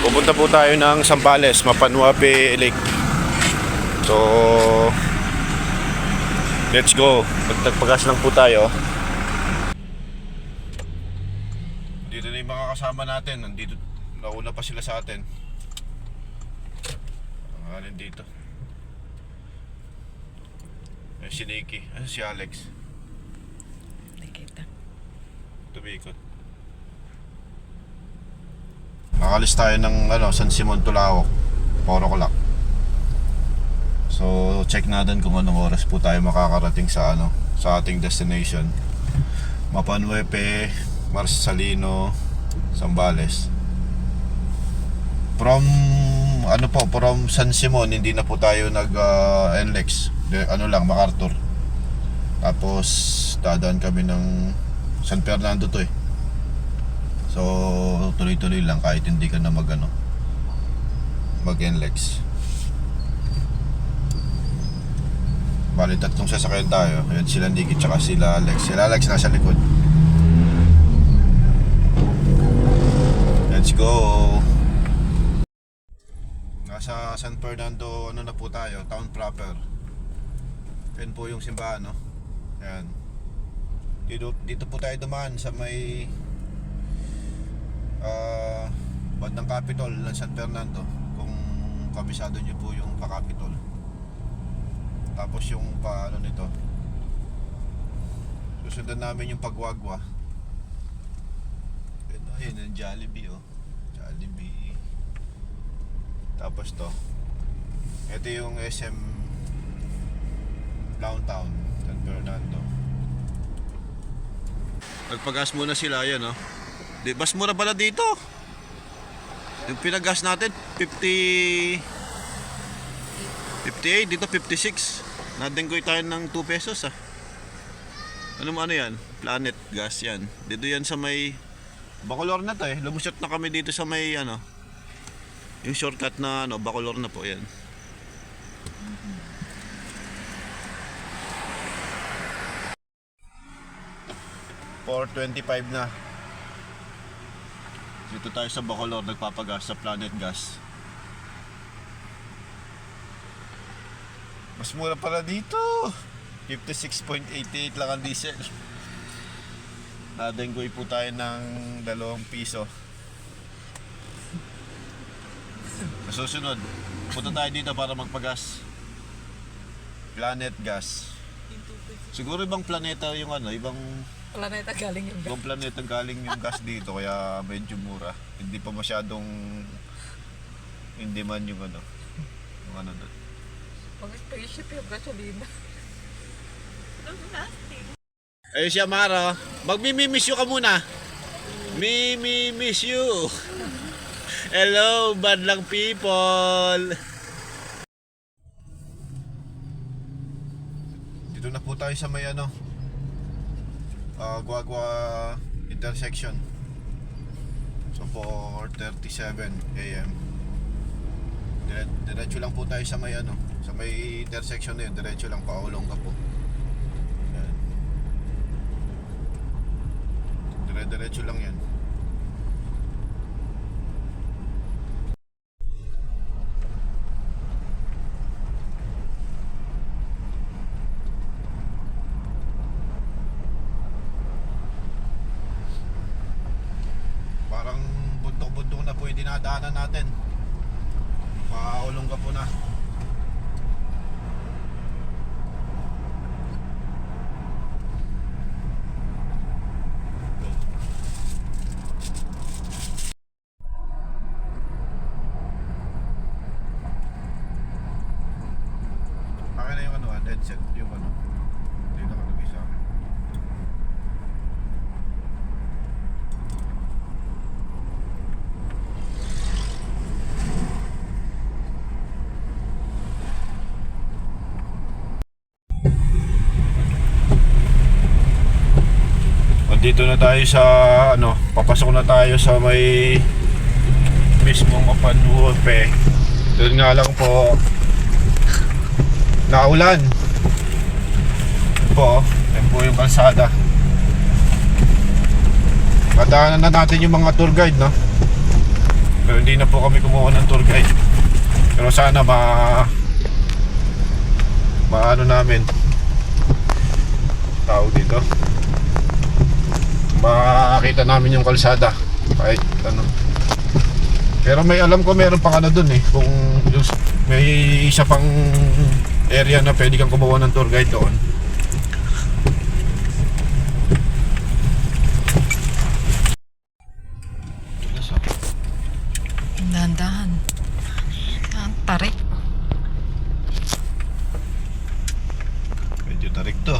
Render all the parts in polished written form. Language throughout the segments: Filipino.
Pupunta po tayo ng Zambales, Mapanuape Lake. So, let's go. Magtagpagas lang po tayo. Dito na yung mga kasama natin. Nandito, nauna pa sila sa atin. Ang alin dito. Ay, si Nikki. Ay, si Alex. Nakita. Tumikot. Nakalis tayo ng San Simon, Tulawok, 4 o'clock. So check natin kung anong oras po tayo makakarating sa sa ating destination. Mapanuepe, Marsalino, Zambales. From from San Simon hindi na po tayo nag NLEX. MacArthur. Tapos dadaan kami ng San Fernando to eh. So tuloy-tuloy lang kahit hindi ka na mag NLEX. Bali tatlong sasakyan tayo. Ayan sila Nikki tsaka sila Alex. Sila Alex nasa likod. Let's go. Nasa San Fernando na po tayo, town proper. Yan po yung simbahan, no? Ayan. Dito po tayo dumaan sa may bandang Capitol ng San Fernando, kung kabisado nyo po yung pa-Capitol. Tapos yung nito susundan namin yung Pagwagwa. Ayun yung Jollibee, Jollibee. Tapos ito yung SM Downtown San Fernando. Nagpagas muna sila, yan Di, mas mura pala dito. Yung pinagas natin 58, dito 56. Nadenggoy tayo ng 2 pesos Ano yan? Planet gas yan. Dito yan sa may Bacolor na to Lumusot na kami dito sa may yung shortcut na Bacolor na po yan. $4.25 na. Dito tayo sa Bacolor, nagpapagas sa Planet Gas. Mas mura pala dito. 56.88 lang ang diesel. Nadenggoy po tayo ng 2 piso. Susunod, punta tayo dito para magpagas. Planet Gas. Siguro ibang planeta yung ibang Planeta galing yung gas. Ibang planeta galing yung gas dito, kaya medyo mura. Hindi pa masyadong in demand yung doon. Pag-spaceship yung gasolina. Ayun siya, Mara. Magmi-miss you ka muna. Miss you. Hello, badlang people. Dito na po tayo sa may Guagua intersection. So 4:37 AM. Diretso lang po tayo sa may sa may intersection na yun. Diretso lang pa Olonga po. Yan. Diretso lang yan. Parang bundok-bundok na po yung dinadaanan natin. Paulong ka po na. Akin na yung headset, yung hindi nakalagay sa akin. Dito na tayo sa papasok na tayo sa may mismong Mapanuepe. Doon nga lang po naulan po. Yan po yung kalsada. Madaanan na natin yung mga tour guide, no? Pero hindi na po kami kumuha ng tour guide. Pero sana maano namin tao dito, makakita namin yung kalsada kahit ano. Pero may alam ko meron pang ano dun eh, kung may isa pang area na pwede kang kumuha ng tour guide doon. Dahan-dahan. Ang tarik. Medyo tarik to.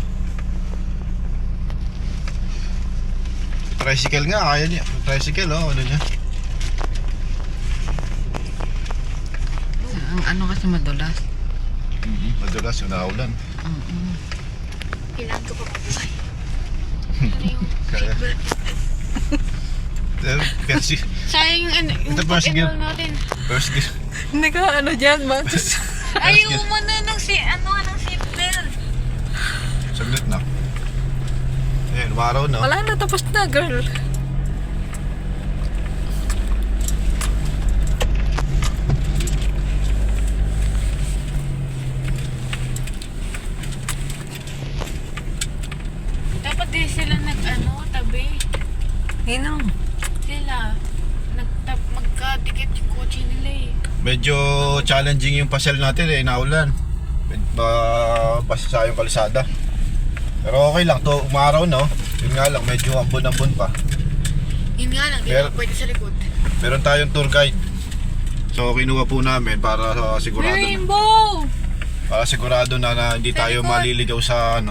Tricycle nga, kaya niya. Tricycle oh, ano niya. Ang ano kasi madulas. Madulas yung naulan. Kailangan ko pa mabuhay. Ano yung Kaya. Kasi sayang yung ito first gear. enroll natin. First gear. Hindi ka ano dyan, Max. Ayaw mo na ng seatbelt. Saglit na. Ayan, umaraw na. Wala na, tapos na, girl. Dapat din sila tabi. Ninong. Sila, magkadikit yung kotse nila eh. Medyo challenging yung pasel natin eh, naulan. Basa yung kalsada. Pero okay lang to, umaraw no. Yun nga lang, medyo ambon-ambon pa. Yun nga lang, di Pero- ba pwede sa likod. Meron tayong tour guide. So kinuha po namin para sigurado na, Rainbow! para sigurado na hindi tayo maliligaw sa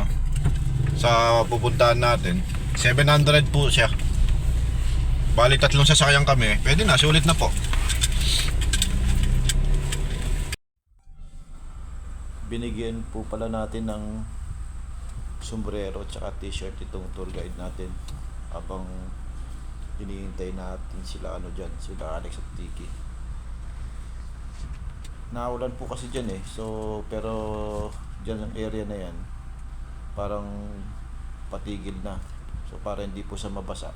sa pupuntahan natin. 700 po siya. Bali 3 sasakyan kami. Pwede na, sulit na po. Binigyan po pala natin ng sombrero tsaka t-shirt itong tour guide natin habang hinihintay natin sila sila Alex at Tiki. Naulan po kasi dyan eh, so pero dyan ang area na yan parang patigil na, so para hindi po sa mabasa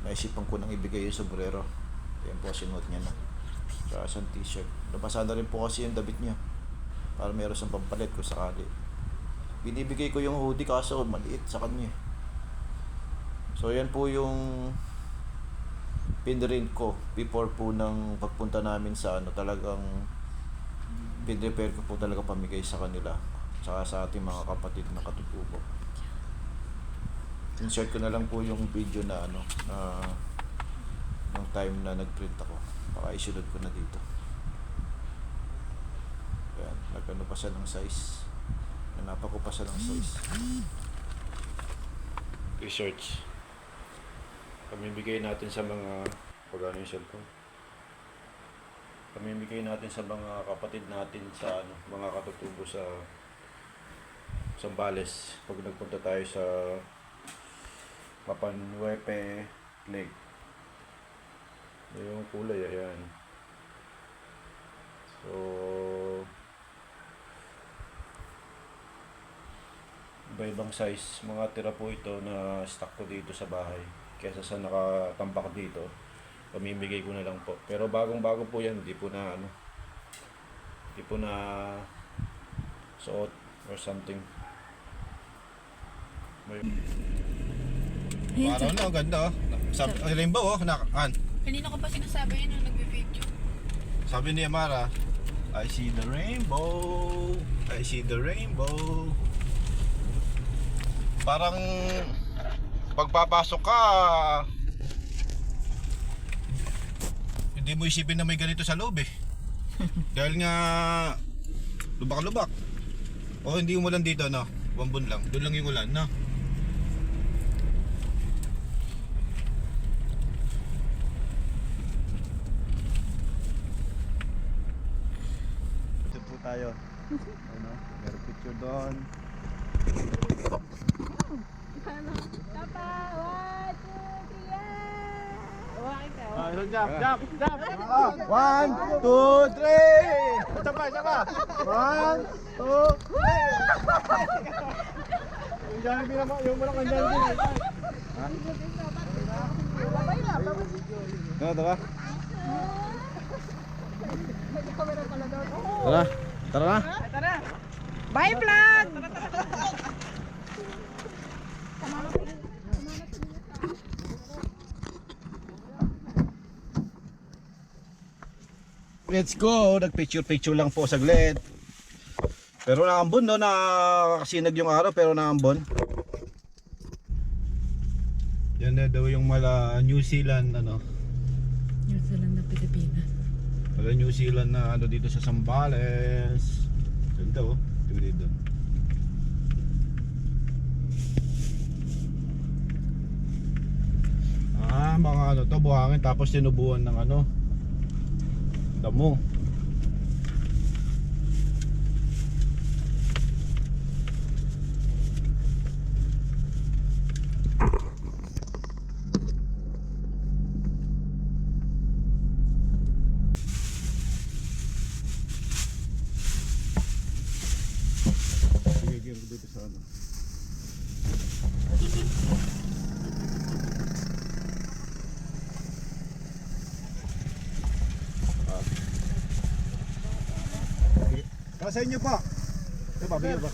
naisipan ko nang ibigay yung sombrero. Yan po, sinuot niya na tsaka isang t-shirt. Nabasa na rin po kasi yung damit niya para meron siyang pampalit kung sakali. Binibigay ko yung hoodie kaso maliit sa kanya. So yan po yung pinrint ko before po ng pagpunta namin sa talagang pinrepare ko po talaga pamigay sa kanila saka sa ating mga kapatid na katutubo. Insert ko na lang po yung video na ng time na nagprint ako. Baka isunod ko na dito. Ayan, nagano pa siya ng size. Nanapan ko pa siya ng size. Research. Pamimigay natin sa mga pagano yung cellphone. Pamimigay natin sa mga kapatid natin sa mga katutubo sa Zambales pag nagpunta tayo sa Mapanhuepe Lake. Yung kulay, ayan. So iba-ibang size, mga tira po ito na stock ko dito sa bahay kesa sa nakatambak dito, pamimigay ko na lang po. Pero bagong-bago po yan, hindi po na suot or something. Araw na, ganda oh. Sabi, rainbow oh, Kanina ko pa sinasabi yun nung nagbe-video. sabi ni Amara, I see the rainbow, I see the rainbow. Parang pagpapasok ka, hindi mo isipin na may ganito sa loob eh. Dahil nga lubak-lubak. O hindi umulan dito no, bambun lang. Doon lang yung ulan no. Ito po tayo. Ano, meron picture doon. Jump. 1, 2, 3. Sabay. 1, 2, 3. Yung malaki ang dyan din. Ha? Ito ba? Tara, tara na. Tara. Bye vlog! Let's go. Nagpicture-picture lang po saglit. Pero naambon no, nakasinag yung araw pero naambon. Yan na daw yung mala New Zealand ano. New Zealand na Pilipinas. Mala New Zealand na ano dito sa Zambales. Ganda oh. Dito. Mga ano to, buhangin tapos tinubuan ng ano damo. Sige, dito sa ano. Sa inyo po. Ito ba, bigyan ba?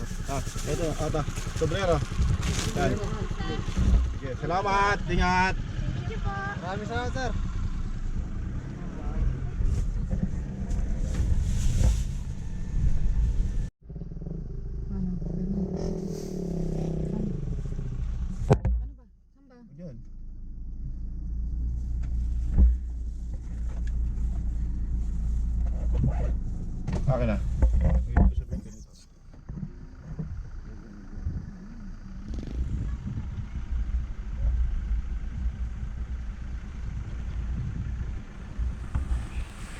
Ito, ata. Sobrero. Yan. Sige, salamat. Ingat. Thank you po. Maraming salamat, sir. Yan. Akin na.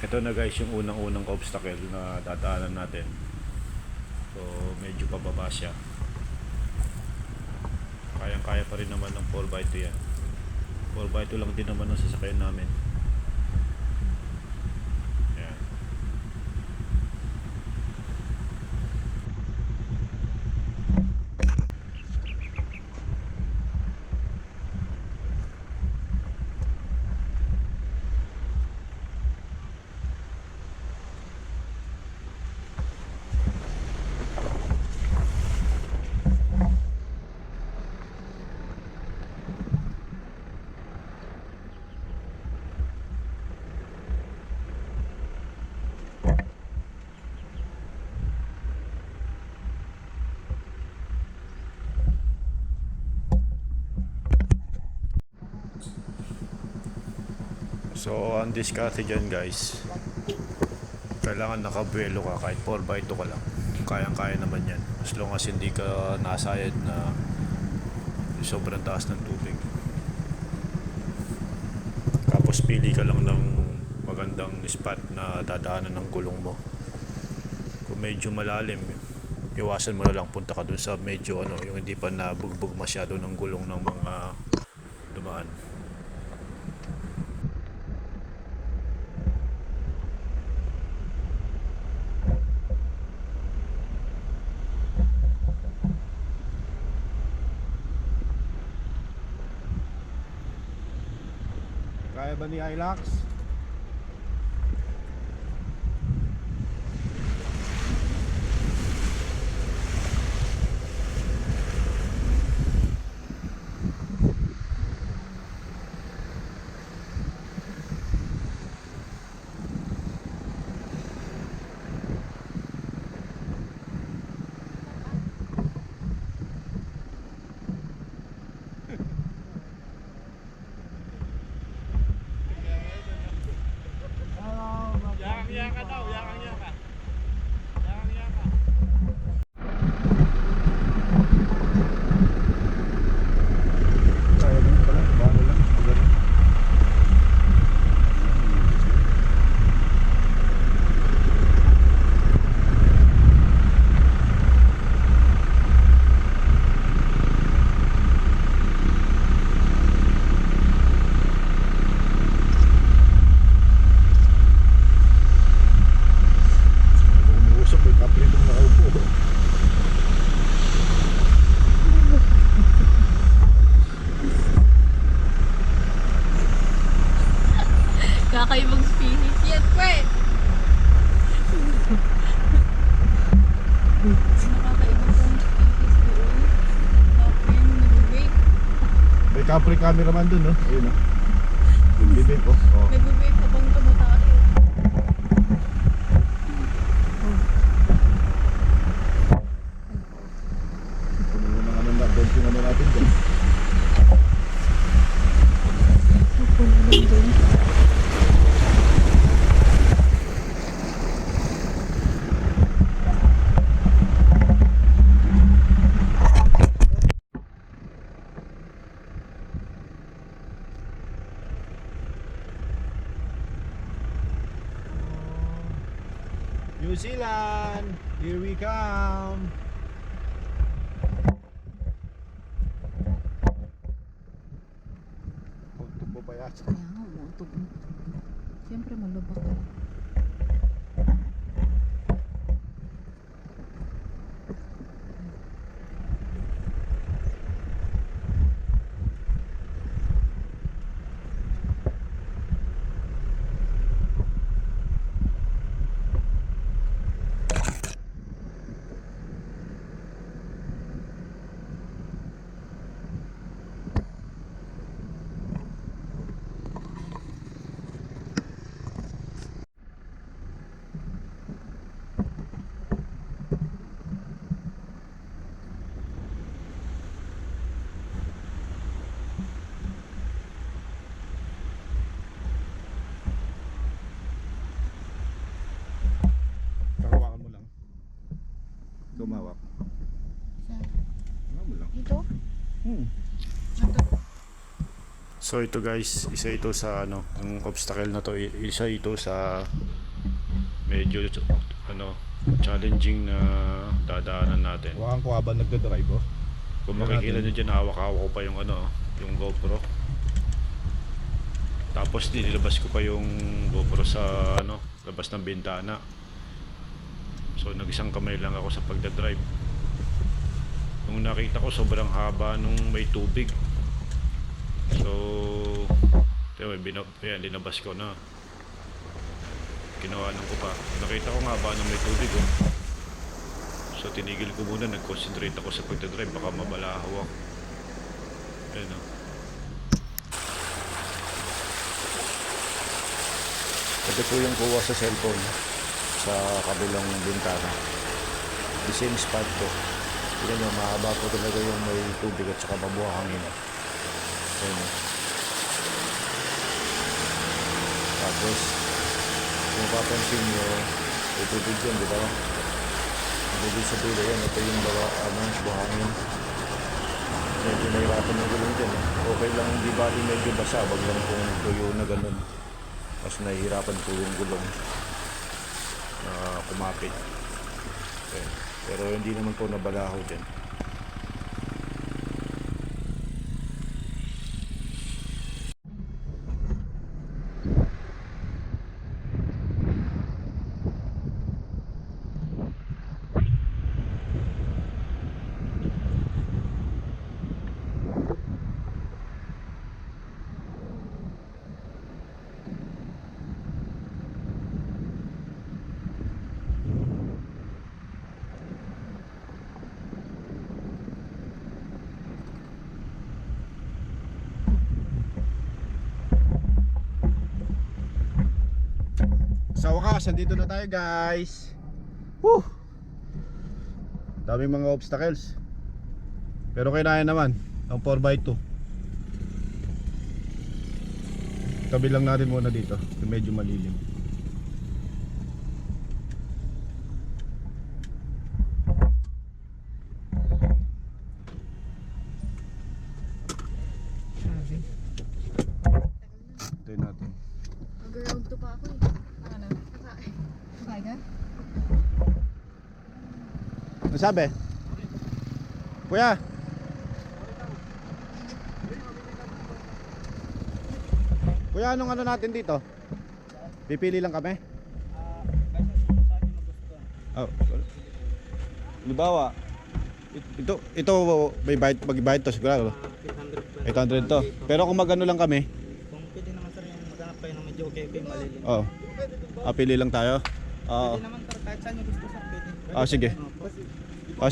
Ito na guys yung unang-unang obstacle na dadaanan natin. So medyo pababa siya. Kayang-kaya pa rin naman ng 4x2 yan. 4x2 lang din naman ang sasakyan namin. Yan. So ang diskarte dyan guys, kailangan nakabuelo ka kahit 4x2 ka lang. Kayang-kaya naman yan as long as hindi ka nasayad na sobrang taas ng tubig. Tapos pili ka lang ng magandang spot na dadaanan ng gulong mo. Kung medyo malalim, iwasan mo na lang, punta ka dun sa medyo ano, yung hindi pa nabugbog masyado ng gulong ng mga dumaan. Kaya ba ni Hilux? free cameraman dun, no? Ayun, no? Bibig ko. Oh. Nag-wave habang tumatayo. Puno mo ng ano na, bench yung ano natin dyan. New Zealand, here we come. Untuk mo pa yan. Kaya nga, umuutog. Siyempre malubak ka. Kakawakan mo lang. Gumawak. Ano mo lang. Ito? So ito guys, isa ito sa ano, yung obstacle na to, isa ito sa medyo ano, challenging na dadaanan natin. Wakan ko habang nagdadrive, oh. Kung makikita nyo dyan, hawak-hawak ko pa yung ano, yung GoPro. Tapos nilabas ko pa yung GoPro sa ano, labas ng bintana. So nag-isang kamay lang ako sa pagdadrive. Nung nakita ko sobrang haba nung may tubig. So ayan, linabas ko na. Ginawanan ko pa. Nakita ko nga ba nung may tubig, oh. So tinigil ko muna, nag-concentrate ako sa pagdadrive, baka mabalahaw ako. Ayan, oh. Ito po yung kuha sa cellphone sa kabilang bintana. The same spot to. Tignan nyo, mahaba po talaga yung may tubig at saka mabuhangin. Ayan, oh. Tapos kung papansin nyo, may tubig yun, di ba? Ibig sabihin yan, ito yung buhangin. Medyo nahirapan yung gulong dyan, eh. Okay lang, hindi bali medyo basa, wag lang kung tuyo na ganun. Mas nahihirapan po yung gulong na kumapit. Okay. Pero hindi naman po nabalaho dyan. Sa wakas, andito na tayo guys. Woo! Daming mga obstacles. Pero kaya naman ang 4x2. Tabi lang natin muna dito, medyo malilim. Sabi. Tayo natin. Mag-round 2 pa ako eh. Ano? Kakain ka? Ano sabi? Kuya? Kuya, anong ano natin dito? Pipili lang kami? Oh. Halimbawa, ito may bayad to siguro. 800 to. Pero kung magano lang kami? Kung pwede naman sir yung maghanap kayo ng medyo okay malilim. Oo. Pili lang tayo. Oo. Pwede naman sir, kahit saan yung gusto sir pwede. Sige.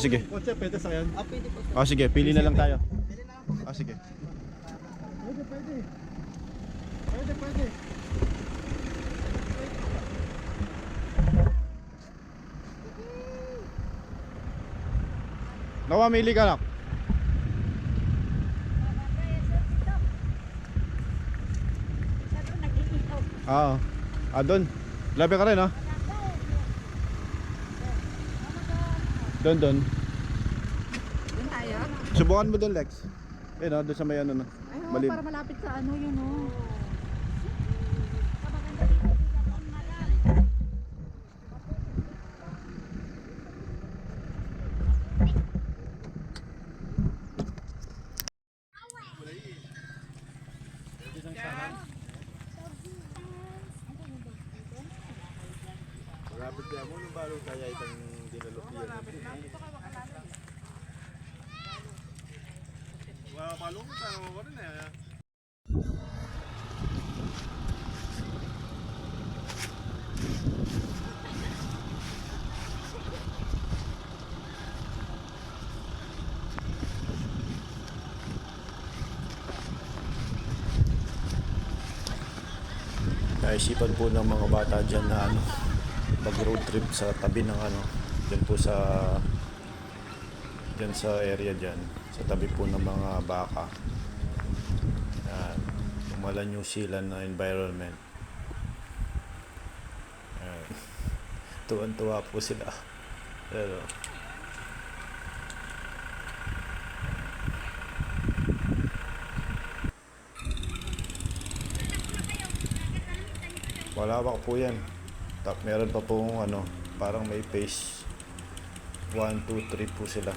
Sige. Kotse, pwede sa yan. Pwede po sir. Sige, pili na lang tayo. Pwede na lang po. Sige. Pwede. Nawamili ka lang. Oo. Doon. Labi ka rin, ha? Doon. Doon tayo? Subukan mo doon, Lex. Ayun, doon sa may ano na. Ay, oo, Malin. para malapit sa ano yun, oh. Malapit ka mo nung balo kaya itong dinalopian. Wala balong ka mo rin eh. Naisipan po ng mga bata dyan na ano, pag road trip sa tabi ng ano, dyan po sa area dyan, sa tabi po ng mga baka. Yan, yung mala New Zealand na environment. Yan. Tuwan-tuwa po sila. Pero malawak po yan. Meron pa pong ano, parang may phase 1, 2, 3 po sila.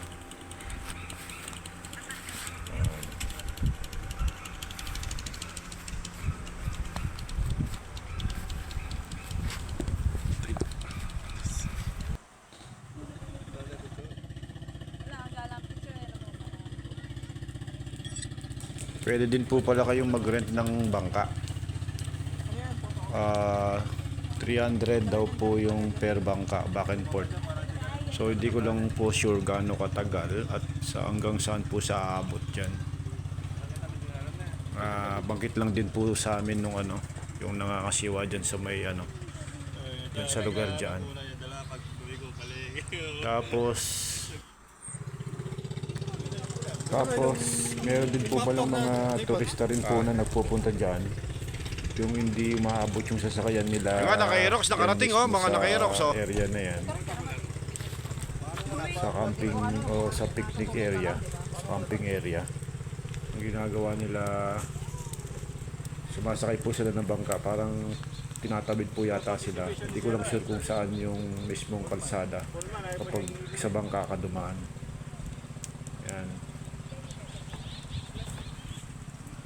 Pwede din po pala kayong mag-rent ng bangka. 300 daw po yung per bangka, back and forth. So hindi ko lang po sure gaano katagal at hanggang saan po sa aabot dyan. Bangkit lang din po sa amin nung ano, yung nangangasiwa dyan sa may ano, dyan sa lugar dyan. Tapos meron din po palang mga turista rin po na nagpupunta dyan, yung hindi maabot yung sasakyan nila. Mga naka-Aerox nakarating, oh, mga naka-Aerox, oh. Area na yan. Sa camping o sa picnic area, camping area. Ang ginagawa nila, sumasakay po sila ng bangka, parang tinatabid po yata sila. Hindi ko lang sure kung saan yung mismong kalsada kapag sa bangka ka dumaan. Yan.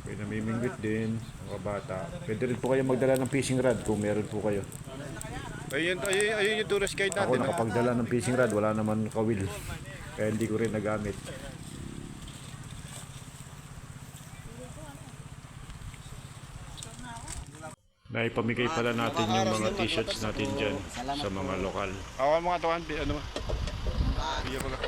May namimingwit din mga bata. Pwede rin po kayo magdala ng fishing rod kung meron po kayo. Ayun yung tourist guide natin. Ako nakapagdala ng fishing rod, wala naman kawil. Kaya hindi ko rin nagamit. Naipamigay pala natin yung mga t-shirts natin dyan sa mga lokal. Ako mga tuwan, ano mo? Bigyan ko lang.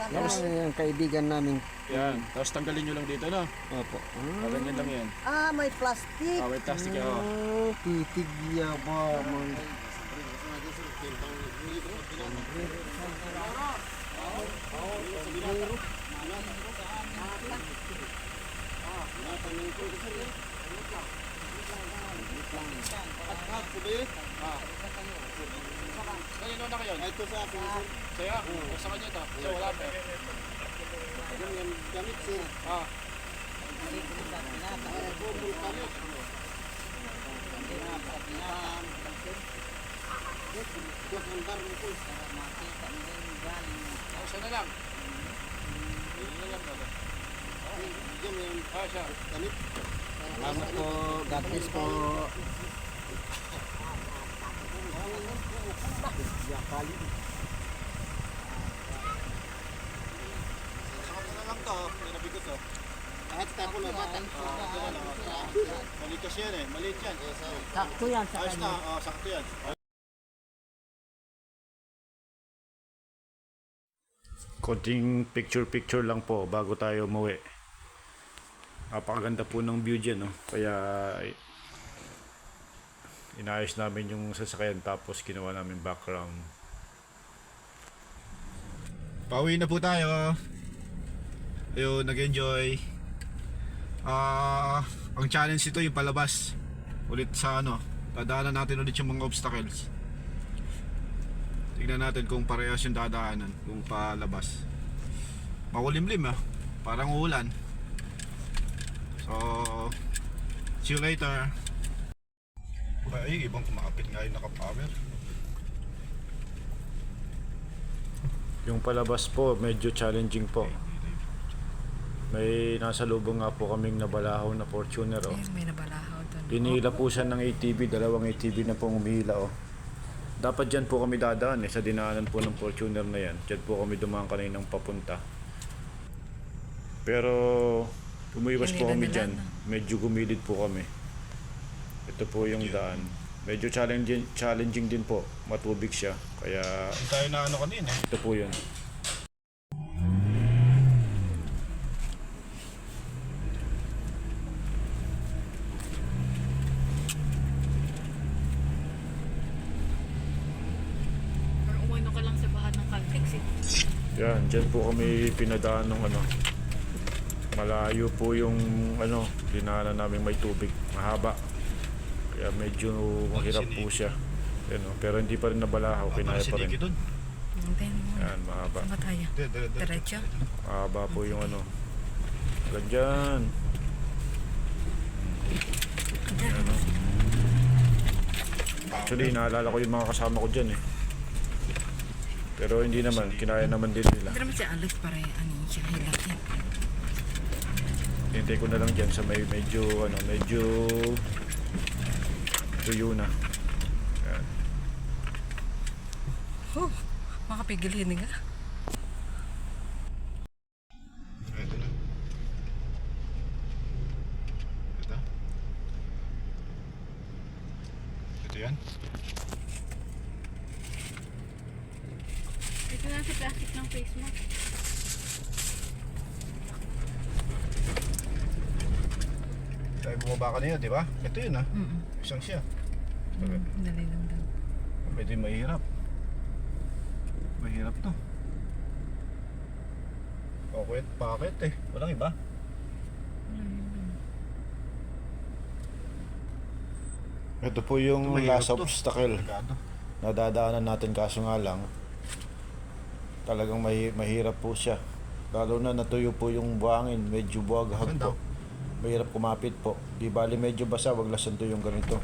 Tapos yung kaibigan namin. Yan, tapos tanggalin nyo lang dito, no? Opo. Ganyan lang yan. May plastic. May plastic yan, oh. Titigya ba? Kanino na kayo? Ito sa akin. Saya? Sa kanya ito? Sa wala pa. Damit sir. Salamat po. God bless po. Lahat tapo na bata. Malikas yan eh, maliit yan. Sakto yan sa Ayos na, sakto yan. Konting picture lang po bago tayo umuwi. Napakaganda po ng view dyan, no? Kaya inayos namin yung sasakyan tapos ginawa namin background. Pauwi na po tayo. Ayun, nag-enjoy. Ang challenge ito yung palabas. Ulit sa dadaanan natin ulit yung mga obstacles. Tignan natin kung parehas yung dadaanan, kung palabas. Makulimlim parang uulan. So, see you later. Ay, ibang kumapit nga yung naka-power. Yung palabas po, medyo challenging po. May nasa lubong nga po kaming nabalahaw na Fortuner. May nabalahaw doon. Pinihila po siya ng ATV, dalawang ATV na pong umihila. Dapat dyan po kami dadaan sa dinaanan po ng Fortuner na yan. Dyan po kami dumaan kaninang papunta. Pero umiwas po kami dyan. Medyo gumilid po kami. Ito po yung daan. Medyo challenging din po. Matubig siya. Kaya tayo na kanina. Ito po yun. Parang umano ka lang sa bahan ng Caltex eh. Yan, dyan po kami pinadaan ng malayo po yung dinaanan namin may tubig, mahaba. Kaya medyo mahirap po siya. Yan, pero hindi pa rin nabalahaw, kinaya pa rin. Yan, mahaba. Saan ba tayo? Diretso? Mahaba po yung Ganyan. Yan, Actually, naalala ko yung mga kasama ko dyan eh. Pero hindi naman, kinaya naman din nila. Hindi naman si Alex para siya hilak yan. Hintay ko na lang dyan sa medyo tuyo na. Yan. Makapigil hininga. Ito na. Ito. Ito yan. Ito na si plastic ng face mo. Tayo bumaba kanina, di ba? Ito yun Isang siya. Dali lang daw. Medyo mahirap. Mahirap to. Bakit eh? Walang iba? Ito po yung last obstacle na dadaanan natin, kaso nga lang talagang mahirap po siya. Lalo na natuyo po yung buhangin, medyo buwaghag po. Mahirap kumapit po. Di bali medyo basa, wag lasan to yung ganito.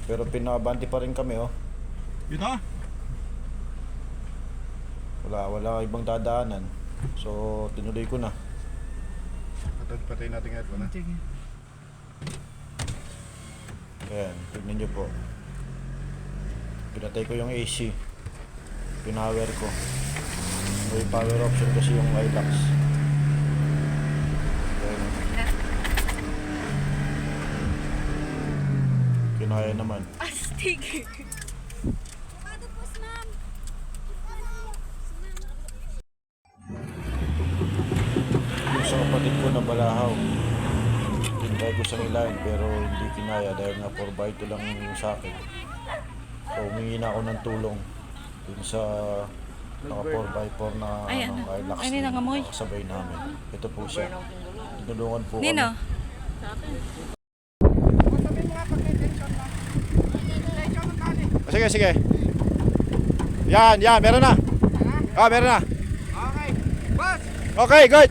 Pero pinabante pa rin kami Yun Wala ibang dadaanan. So tinuloy ko na. Patay natin ito na. Sige. Ayan, tignan nyo po. Pinatay ko yung AC. Pinower ko. May power option kasi yung Hilux. Ayan. Kinaya naman. Astig! Yung sa kapatid ko na balahaw. Hintay ko sa nilayan pero hindi kinaya dahil nga 4x2 lang yung sa akin. So humingi na ako ng tulong dun sa naka 4x4 na Hilux na kasabay namin. Ito po siya. Tinulungan po kami. Sige. Yan, meron na. Meron na. Okay. Boss! Okay, good.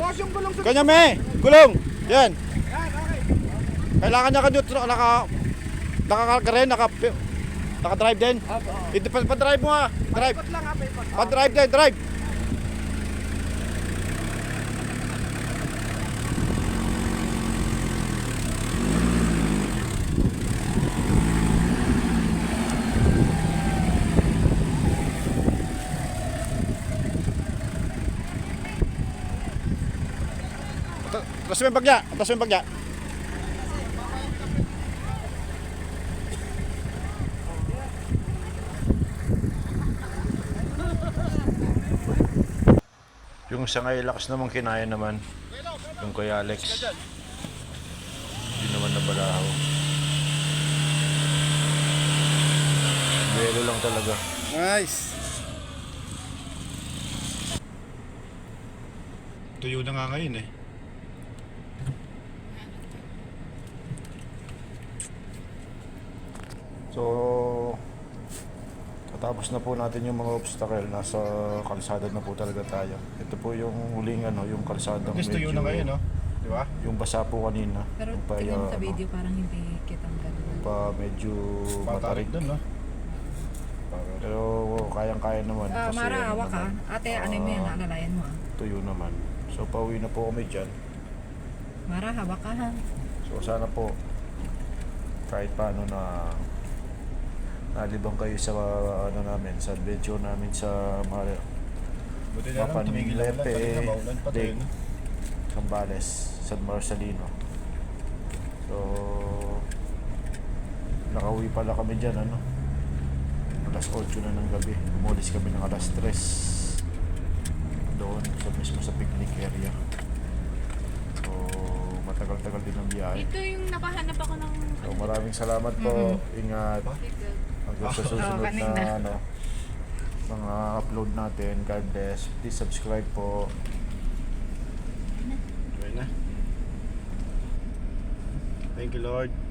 Boss, yung gulong sa... Kanya me, gulong. Yan. Kailangan niya ka neutral, naka rin, naka-drive din. Ito pa-drive mo ha. Drive. Paikot lang ha, paikot. Pa-drive din, drive. Atas mo yung bagya, atas mo yung bagya. Yung sa lakas naman kinaya naman. Yung kay Alex. Hindi naman nabalaho. Belo lang talaga. Nice. Tuyo na nga ngayon eh. So, katapos na po natin yung mga obstacle, nasa kalsada na po talaga tayo. Ito po yung huling yung kalsada. Gusto yun na ngayon, no? Di ba? Yung basa po kanina. Pero yung pa, tingin mo sa video parang hindi kitang ganun. pa medyo matarik. Patarik dun, no? Pero kayang-kaya naman. kasi Mara, ano hawa ka. naman, Ate, ano mo yan? Alalayan mo ah. tuyo naman. So, pauwi na po kami dyan. Mara, hawa ka ha. So, sana po kahit paano na nalibang kayo sa namin, sa adventure namin sa Buti na lang, tumigil lang ulan. Kanina maulan pa tayo, Lake, no? Zambales, San Marcelino. So, nakauwi pala kami dyan, alas 8 na ng gabi. Umulis kami ng alas 3 doon sa mismo sa picnic area. So, matagal-tagal din ang biyahe. Ito yung nakahanap ako ng... So, maraming salamat po. Ingat. Hanggang sa susunod kanina. na mga upload natin. God bless. Please subscribe po. Okay na. Thank you, Lord.